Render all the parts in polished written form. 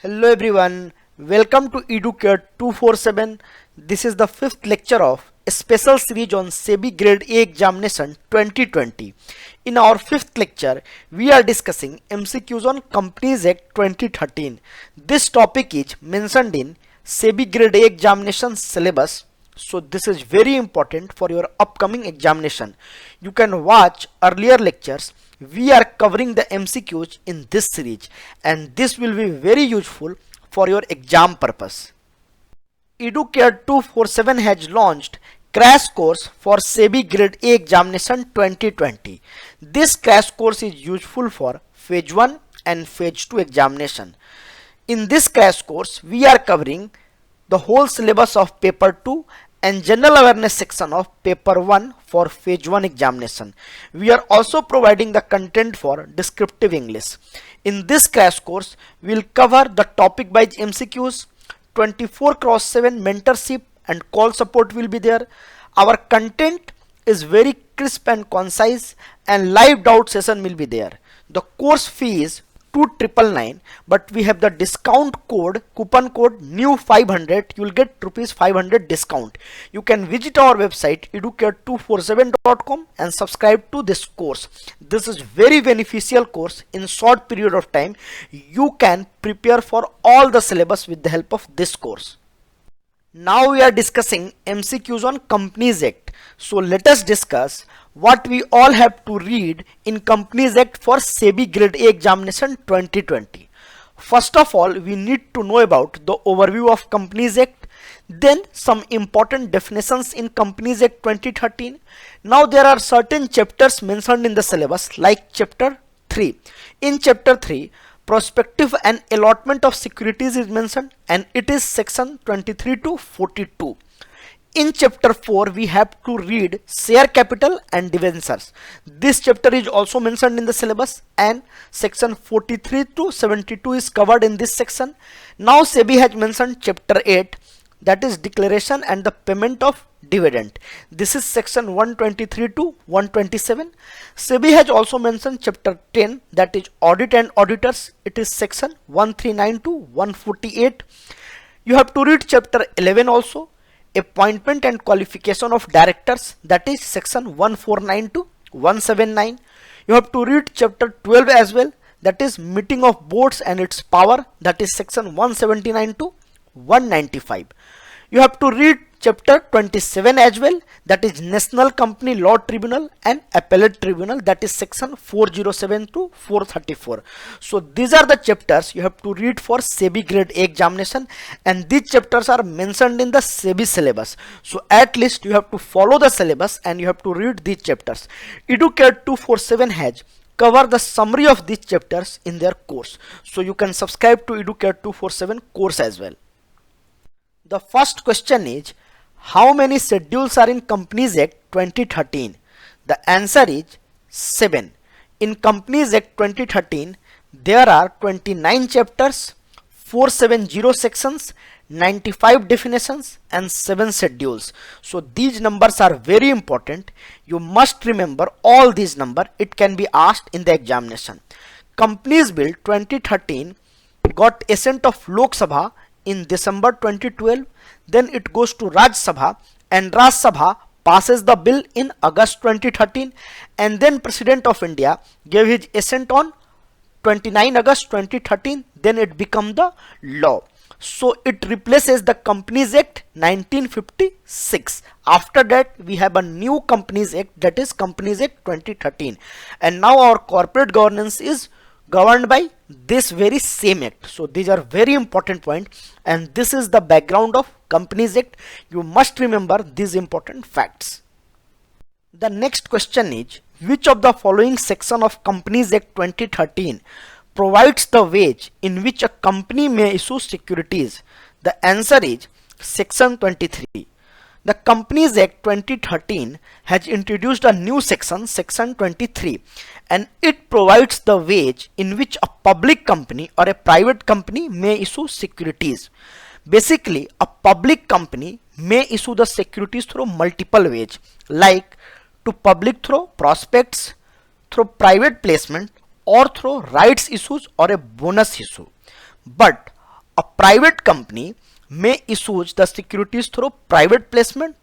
Hello everyone, welcome to EduCare 247. This is the fifth lecture of a special series on SEBI Grade A Examination 2020. In our fifth lecture, we are discussing MCQs on Companies Act 2013. This topic is mentioned in SEBI Grade A Examination syllabus. So this is very important for your upcoming examination. You can watch earlier lectures. We are covering the MCQs in this series and this will be very useful for your exam purpose. EduCare 247 has launched crash course for SEBI Grade A Examination 2020. This crash course is useful for Phase 1 and Phase 2 examination. In this crash course, we are covering the whole syllabus of Paper 2 and general awareness section of Paper 1 for Phase 1 examination. We are also providing the content for descriptive English. In this crash course, we will cover the topic by MCQs, 24x7 mentorship and call support will be there. Our content is very crisp and concise and live doubt session will be there. The course fee is 2,999, but we have the discount code, coupon code new 500. You will get rupees 500 discount. You can visit our website educare247.com and subscribe to this course. This is very beneficial course. In short period of time you can prepare for all the syllabus with the help of this course. Now we are discussing MCQs on Companies Act. So let us discuss what we all have to read in Companies Act for SEBI Grade A Examination 2020. First of all, we need to know about the overview of Companies Act, then some important definitions in Companies Act 2013. Now there are certain chapters mentioned in the syllabus like Chapter 3. In Chapter 3, prospective and allotment of securities is mentioned and it is section 23 to 42. In Chapter 4, we have to read share capital and debentures. This chapter is also mentioned in the syllabus and section 43 to 72 is covered in this section. Now SEBI has mentioned Chapter 8, that is declaration and the payment of dividend. This is section 123 to 127. SEBI has also mentioned Chapter 10, that is audit and auditors. It is section 139 to 148. You have to read Chapter 11 also, appointment and qualification of directors, that is section 149 to 179. You have to read Chapter 12 as well, that is meeting of boards and its power, that is section 179 to 195. You have to read Chapter 27 as well, that is National Company Law Tribunal and Appellate Tribunal, that is section 407 to 434. So these are the chapters you have to read for SEBI Grade A examination and these chapters are mentioned in the SEBI syllabus. So at least you have to follow the syllabus and you have to read these chapters. EduCare 247 has cover the summary of these chapters in their course. So you can subscribe to EduCare 247 course as well. The first question is, how many schedules are in Companies Act 2013? The answer is 7. In Companies Act 2013, there are 29 chapters, 470 sections, 95 definitions and 7 schedules. So these numbers are very important. You must remember all these numbers. It can be asked in the examination. Companies Bill 2013 got assent of Lok Sabha in December 2012, then it goes to Raj Sabha and Raj Sabha passes the bill in August 2013 and then President of India gave his assent on 29 August 2013, then it become the law. So it replaces the Companies Act 1956. After that we have a new Companies Act, that is Companies Act 2013, and now our corporate governance is governed by this very same act. So these are very important points and this is the background of Companies Act. You must remember these important facts. The next question is, which of the following section of Companies Act 2013 provides the wage in which a company may issue securities? The answer is section 23. The Companies Act 2013 has introduced a new section, section 23, and it provides the wage in which a public company or a private company may issue securities. Basically, a public company may issue the securities through multiple ways, like to public through prospects, through private placement, or through rights issues or a bonus issue. But A private company may issue the securities through private placement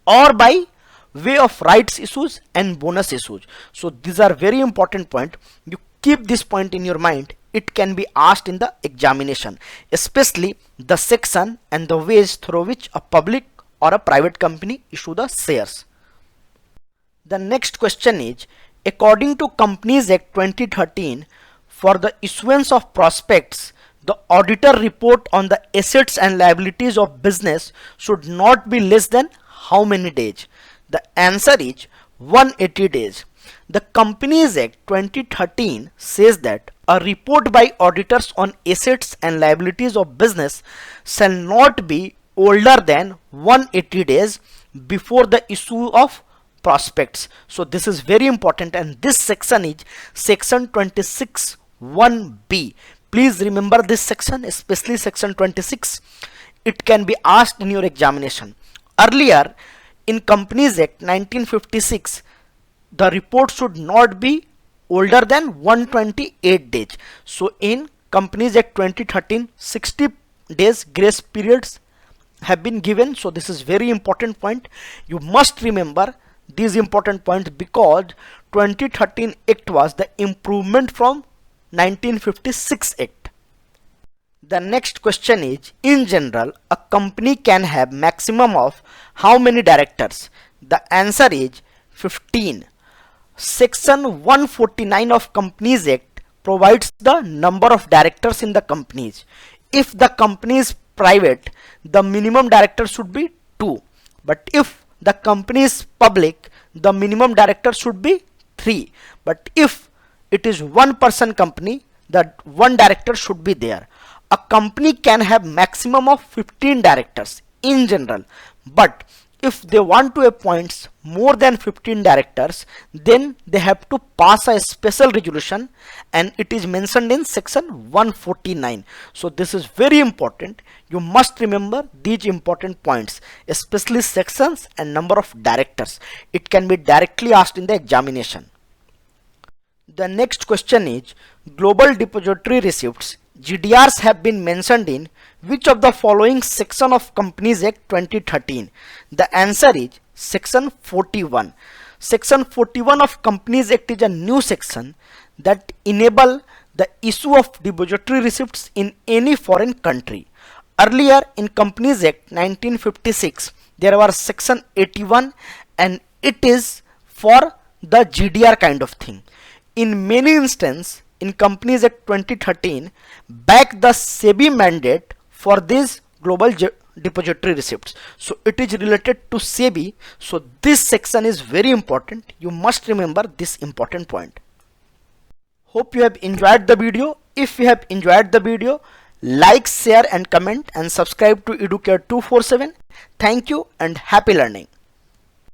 or by way of rights issues and bonus issues. So these are very important point. You keep this point in your mind. It can be asked in the examination, especially the section and the ways through which a public or a private company issue the shares. The next question is, according to Companies Act 2013, for the issuance of prospects, the auditor report on the assets and liabilities of business should not be less than how many days? The answer is 180 days. The Companies Act 2013 says that a report by auditors on assets and liabilities of business shall not be older than 180 days before the issue of prospects. So this is very important, and this section is section 26 1b. Please remember this section, especially section 26. It can be asked in your examination. Earlier in Companies Act 1956, the report should not be older than 128 days. So in Companies Act 2013, 60 days grace periods have been given. So this is very important point. You must remember these important points because 2013 Act was the improvement from 1956 Act. The next question is, in general, a company can have maximum of how many directors? The answer is 15. Section 149 of Companies Act provides the number of directors in the companies. If the company is private, the minimum director should be 2. But if the company is public, the minimum director should be 3. But if it is one person company, that one director should be there. A company can have maximum of 15 directors in general, but if they want to appoint more than 15 directors, then they have to pass a special resolution, and it is mentioned in section 149. So this is very important. You must remember these important points, especially sections and number of directors. It can be directly asked in the examination. The next question is, Global Depository Receipts GDRs have been mentioned in which of the following section of Companies Act 2013? The answer is section 41. Section 41 of Companies Act is a new section that enable the issue of depository receipts in any foreign country. Earlier in Companies Act 1956, there was section 81, and it is for the GDR kind of thing. In many instances, in Companies Act 2013, back the SEBI mandate for these global depository receipts. So it is related to SEBI. So this section is very important. You must remember this important point. Hope you have enjoyed the video. If you have enjoyed the video, like, share and comment, and subscribe to Educare 247. Thank you and happy learning.